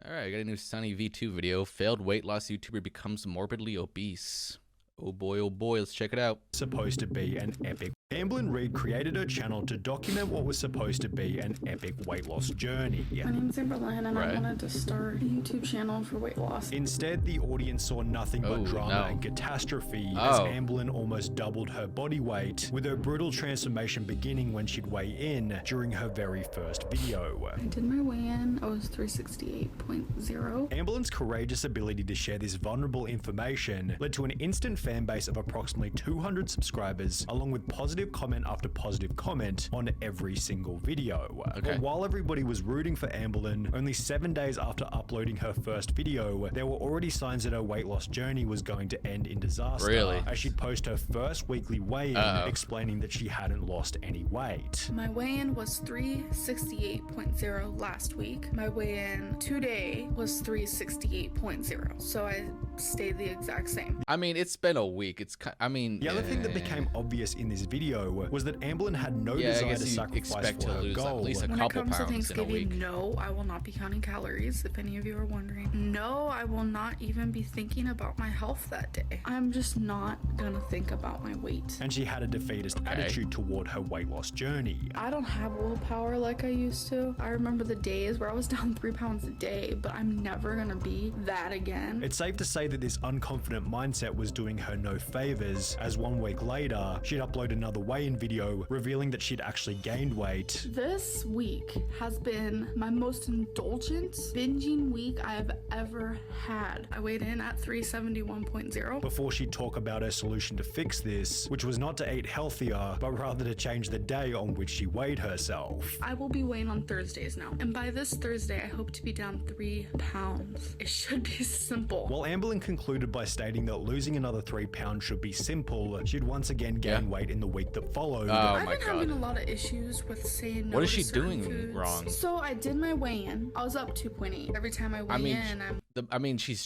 All right, I got a new SunnyV2 video. Failed weight loss YouTuber becomes morbidly obese. Oh boy, let's check it out. Supposed to be an epic. Amblin Reed created her channel to document what was supposed to be an epic weight loss journey. My name's Amberlyn and I wanted to start a YouTube channel for weight loss. Instead, the audience saw nothing but drama and catastrophe as Amblin almost doubled her body weight, with her brutal transformation beginning when she'd weigh in during her very first video. I did my weigh-in, I was 368.0. Amblin's courageous ability to share this vulnerable information led to an instant fan base of approximately 200 subscribers, along with positive comment after positive comment on every single video. But while everybody was rooting for Amberlyn, only 7 days after uploading her first video, there were already signs that her weight loss journey was going to end in disaster, as she'd post her first weekly weigh-in explaining that she hadn't lost any weight. My weigh-in was 368.0 last week. My weigh-in today was 368.0, so I stayed the exact same. I mean, it's been a week. The other thing that became obvious in this video was that Amblin had no desire to sacrifice for her goal. At least a when couple it comes to pounds in a week. Thanksgiving, no, I will not be counting calories, if any of you are wondering. No, I will not even be thinking about my health that day. I'm just not gonna think about my weight. And she had a defeatist attitude toward her weight loss journey. I don't have willpower like I used to. I remember the days where I was down 3 pounds a day, but I'm never gonna be that again. It's safe to say that this unconfident mindset was doing her no favors, as 1 week later, she'd upload another weigh-in video revealing that she'd actually gained weight. This week has been my most indulgent binging week I have ever had. I weighed in at 371.0. Before she'd talk about her solution to fix this, which was not to eat healthier, but rather to change the day on which she weighed herself. I will be weighing on Thursdays now, and by this Thursday I hope to be down 3 pounds. It should be simple. While Amberlyn concluded by stating that losing another 3 pounds should be simple, she'd once again gain weight in the week that followed. I've been having a lot of issues with saying no What is to she certain doing foods. wrong? So I did my weigh-in. I was up 2.8. Every time I weigh in, she's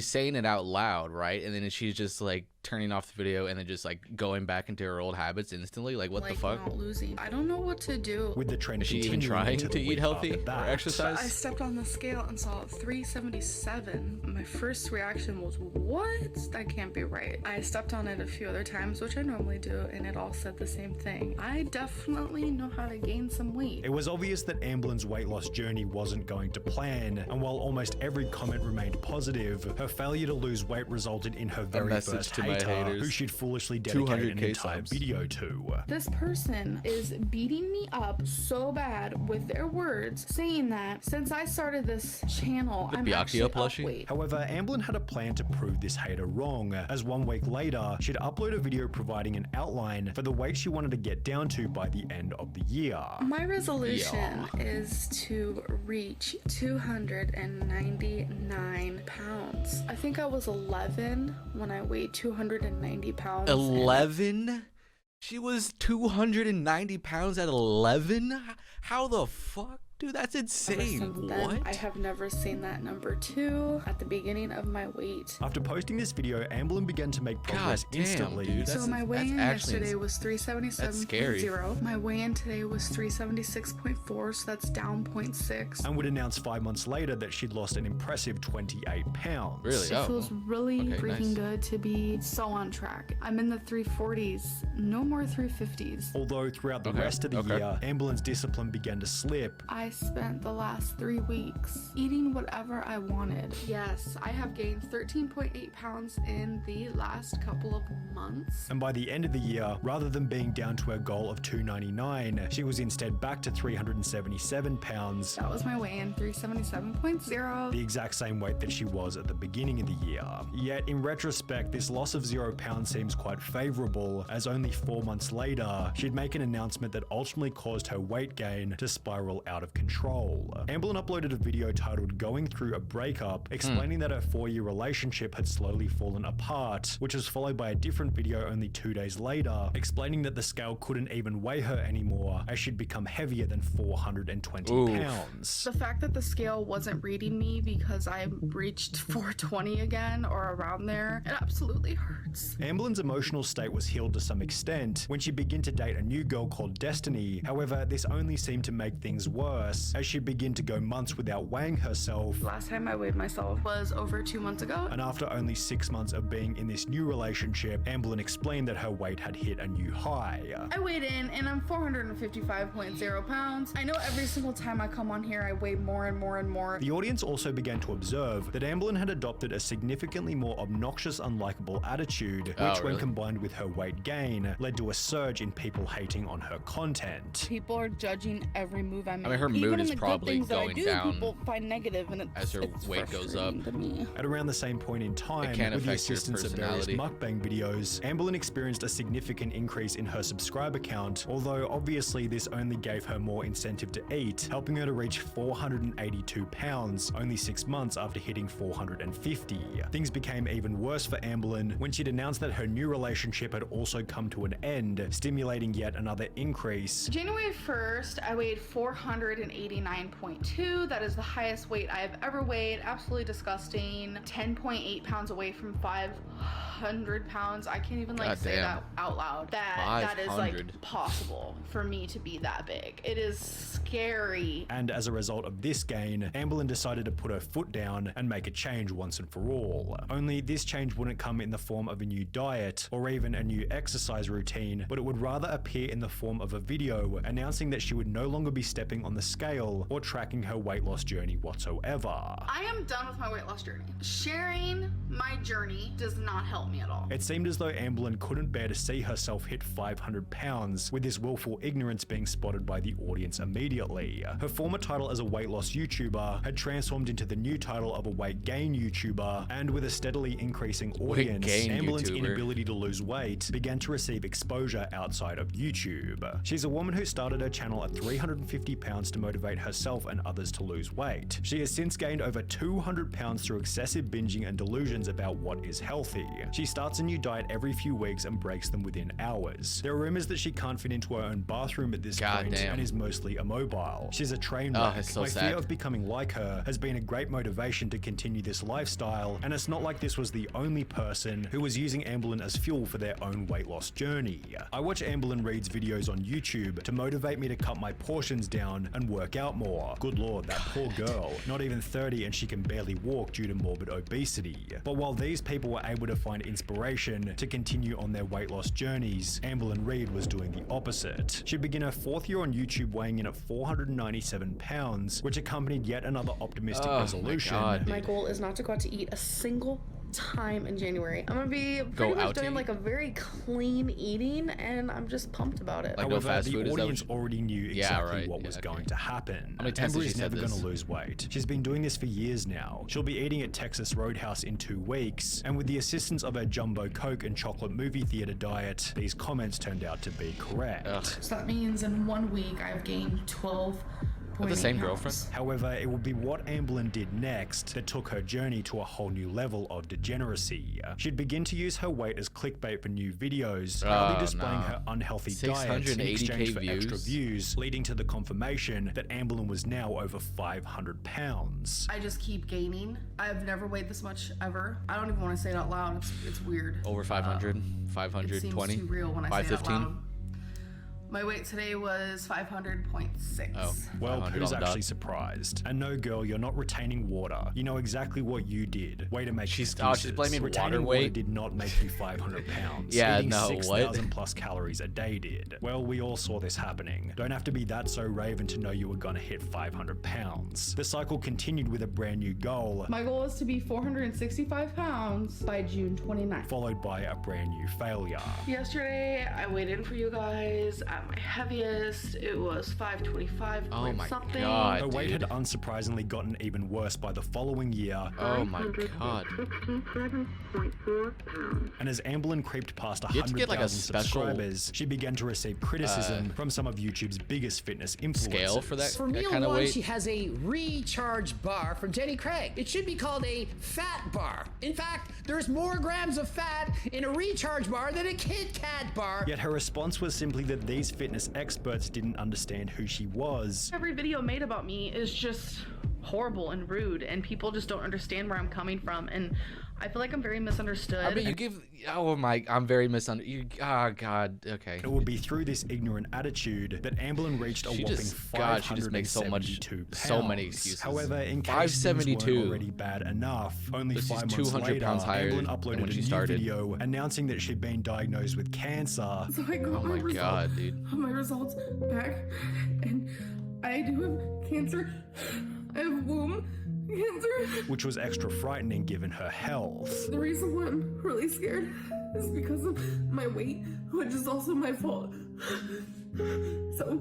saying it out loud, right? And then she's just like turning off the video and then just like going back into her old habits instantly. Like, what the fuck? Not losing. I don't know what to do. With the trend, is she even trying to eat healthy or exercise? I stepped on the scale and saw 377. My first reaction was, what? That can't be right. I stepped on it a few other times, which I normally do, and it all said the same thing. I definitely know how to gain some weight. It was obvious that Amblyn's weight loss journey wasn't going to plan, and while almost every comment remained positive, her failure to lose weight resulted in her very first hater, who she'd foolishly dedicated an entire video to. This person is beating me up so bad with their words, saying that since I started this channel, I'm actually up weight. However, Amblyn had a plan to prove this hater wrong, as 1 week later, she'd upload a video providing an outline for the weight she wanted to get down to by the end of the year. My resolution is to reach 299 pounds. I think I was 11 when I weighed 290 pounds. 11? She was 290 pounds at 11? How the fuck? Dude, that's insane. What? I have never seen that number 2 at the beginning of my weight. After posting this video, Amblyn began to make progress instantly. Dude, so my weigh-in yesterday was 377.0. My weigh-in today was 376.4, so that's down 0.6. And would announce 5 months later that she'd lost an impressive 28 pounds. Really? It feels really freaking good to be so on track. I'm in the 340s, no more 350s. Although throughout the rest of the year, Amblyn's discipline began to slip. I spent the last 3 weeks eating whatever I wanted. Yes, I have gained 13.8 pounds in the last couple of months. And by the end of the year, rather than being down to her goal of 299, she was instead back to 377 pounds. That was my weigh-in, 377.0. The exact same weight that she was at the beginning of the year. Yet, in retrospect, this loss of 0 pounds seems quite favorable, as only 4 months later, she'd make an announcement that ultimately caused her weight gain to spiral out of control. Amblyn uploaded a video titled "Going Through a Breakup," explaining that her 4-year relationship had slowly fallen apart, which was followed by a different video only 2 days later, explaining that the scale couldn't even weigh her anymore, as she'd become heavier than 420 pounds. The fact that the scale wasn't reading me because I reached 420 again or around there, it absolutely hurts. Amblyn's emotional state was healed to some extent when she began to date a new girl called Destiny. However, this only seemed to make things worse, worse as she'd begin to go months without weighing herself. Last time I weighed myself was over 2 months ago. And after only 6 months of being in this new relationship, Amblin explained that her weight had hit a new high. I weighed in and I'm 455.0 pounds. I know every single time I come on here, I weigh more and more and more. The audience also began to observe that Amblin had adopted a significantly more obnoxious, unlikable attitude, which when combined with her weight gain, led to a surge in people hating on her content. People are judging every move I make. I mean, her mood is probably going down people find negative, and as her weight goes up. At around the same point in time, with the assistance of various mukbang videos, Amblin experienced a significant increase in her subscriber count, although obviously this only gave her more incentive to eat, helping her to reach 482 pounds only 6 months after hitting 450. Things became even worse for Amblin when she'd announced that her new relationship had also come to an end, stimulating yet another increase. January 1st, I weighed 489.2. That is the highest weight I have ever weighed. Absolutely disgusting. 10.8 pounds away from 500 pounds. I can't even say that out loud. That is like possible for me to be that big. It is scary. And as a result of this gain, Amblin decided to put her foot down and make a change once and for all. Only this change wouldn't come in the form of a new diet or even a new exercise routine, but it would rather appear in the form of a video announcing that she would no longer be stepping on the scale or tracking her weight loss journey whatsoever. I am done with my weight loss journey. Sharing my journey does not help me at all. It seemed as though Amblin couldn't bear to see herself hit 500 pounds, with this willful ignorance being spotted by the audience immediately. Her former title as a weight loss YouTuber had transformed into the new title of a weight gain YouTuber, and with a steadily increasing audience, Amblin's inability to lose weight began to receive exposure outside of YouTube. She's a woman who started her channel at 350 pounds to motivate herself and others to lose weight. She has since gained over 200 pounds through excessive binging and delusions about what is healthy. She starts a new diet every few weeks and breaks them within hours. There are rumors that she can't fit into her own bathroom at this point and is mostly immobile. She's a train wreck. So My fear of becoming like her has been a great motivation to continue this lifestyle, and it's not like this was the only person who was using Amblin as fuel for their own weight loss journey. I watch Amblin Reed's videos on YouTube to motivate me to cut my portions down and work out more. Good lord, that poor girl. Not even 30 and she can barely walk due to morbid obesity. But while these people were able to find inspiration to continue on their weight loss journeys, Amblin Reed was doing the opposite. She began her 4th year on YouTube weighing in at 497 pounds, which accompanied yet another optimistic resolution. My goal is not to go out to eat a single time in January. I'm gonna be pretty much doing like a very clean eating, and I'm just pumped about it. Like however, the audience already knew exactly what was going to happen. Amber is never going to lose weight. She's been doing this for years now. She'll be eating at Texas Roadhouse in 2 weeks, and with the assistance of her jumbo Coke and chocolate movie theater diet, these comments turned out to be correct. So that means in 1 week I've gained 12 the same girlfriend. However, it would be what Amblin did next that took her journey to a whole new level of degeneracy. She'd begin to use her weight as clickbait for new videos, proudly displaying her unhealthy diet in exchange for extra views, leading to the confirmation that Amblin was now over 500 pounds. I just keep gaining. I've never weighed this much ever. I don't even want to say it out loud. It's weird. Over 500, 520, it seems too real when I say it out loud. My weight today was 500.6. Oh, well, who's actually surprised? And no, girl, you're not retaining water. You know exactly what you did. Way to make excuses. Oh, she's blaming retaining water weight. Did not make you 500 pounds. Eating 6,000 plus calories a day did. Well, we all saw this happening. Don't have to be that so raven to know you were gonna hit 500 pounds. The cycle continued with a brand new goal. My goal is to be 465 pounds by June 29th. Followed by a brand new failure. Yesterday, I weighed in for you guys. At my heaviest, it was 525 something. God, her weight had unsurprisingly gotten even worse by the following year. Oh my god. And as Amblin creeped past 100,000 subscribers, she began to receive criticism from some of YouTube's biggest fitness influencers. Scale for that, for meal kind of one, weight? She has a recharge bar from Jenny Craig. It should be called a fat bar. In fact, there's more grams of fat in a recharge bar than a Kit Kat bar. Yet her response was simply that these fitness experts didn't understand who she was. Every video made about me is just horrible and rude, and people just don't understand where I'm coming from, and I feel like I'm very misunderstood. I mean, you give, oh my, I'm very misunderstood. Oh God, okay. It would be through this ignorant attitude that Amberlyn reached a whopping 572 she just makes so many excuses. However, in case things weren't already bad enough, only This is 5 months 200 later, pounds higher Amberlyn than uploaded when a she new started. video announcing that she'd been diagnosed with cancer. So I got Oh my God, dude. my results back, and I do have cancer. I have womb cancer. Which was extra frightening given her health. The reason why I'm really scared is because of my weight, which is also my fault. So,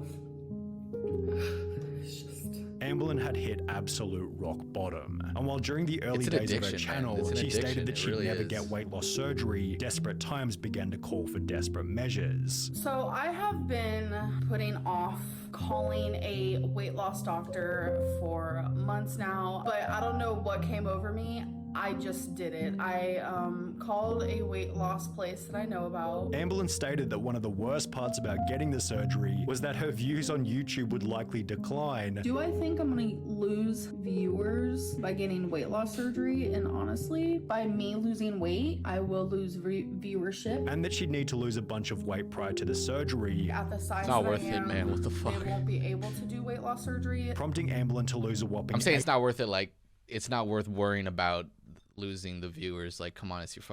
it's just... Amberlyn had hit absolute rock bottom. And while during the early It's an days of her addiction, man. channel, It's an she addiction. stated that It she'd really never is. get weight loss surgery, desperate times began to call for desperate measures. So I have been putting off calling a weight loss doctor for months now, but I don't know what came over me. I just did it. I called a weight loss place that I know about. Amberlyn stated that one of the worst parts about getting the surgery was that her views on YouTube would likely decline. Do I think I'm gonna lose viewers by getting weight loss surgery? And honestly, by me losing weight, I will lose viewership. And that she'd need to lose a bunch of weight prior to the surgery, At the size It's not that worth I it, am, man. What the fuck? They won't be able to do weight loss surgery. prompting Amberlyn to lose a whopping I'm saying it's not worth it. Like, it's not worth worrying about losing the viewers. Like, come on, it's your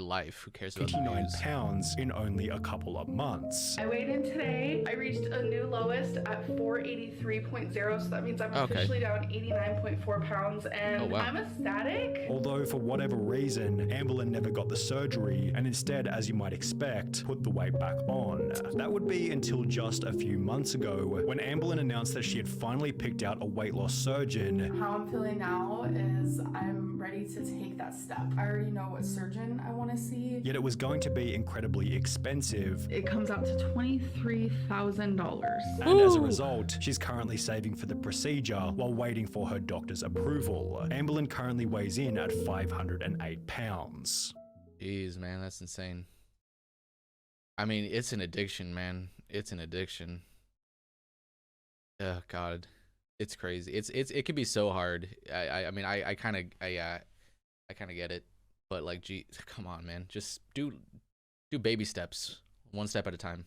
life. Who cares about the 89 views? pounds in only a couple of months. I weighed in today. I reached a new lowest at 483.0, so that means I'm Okay. officially down 89.4 pounds, and Oh, wow. I'm ecstatic. Although for whatever reason, Amberlyn never got the surgery and instead, as you might expect, put the weight back on. That would be until just a few months ago when Amberlyn announced that she had finally picked out a weight loss surgeon. How I'm feeling now is I'm ready to take that step. I already know what surgeon I want to see. Yet it was going to be incredibly expensive. It comes out to $23,000. And as a result, she's currently saving for the procedure while waiting for her doctor's approval. Amberlyn currently weighs in at 508 pounds. Jeez, man, that's insane. I mean, it's an addiction, man. It's an addiction. Oh God, it's crazy. It can be so hard. I mean, I kind of get it, but like, gee, come on, man. Just do baby steps, one step at a time.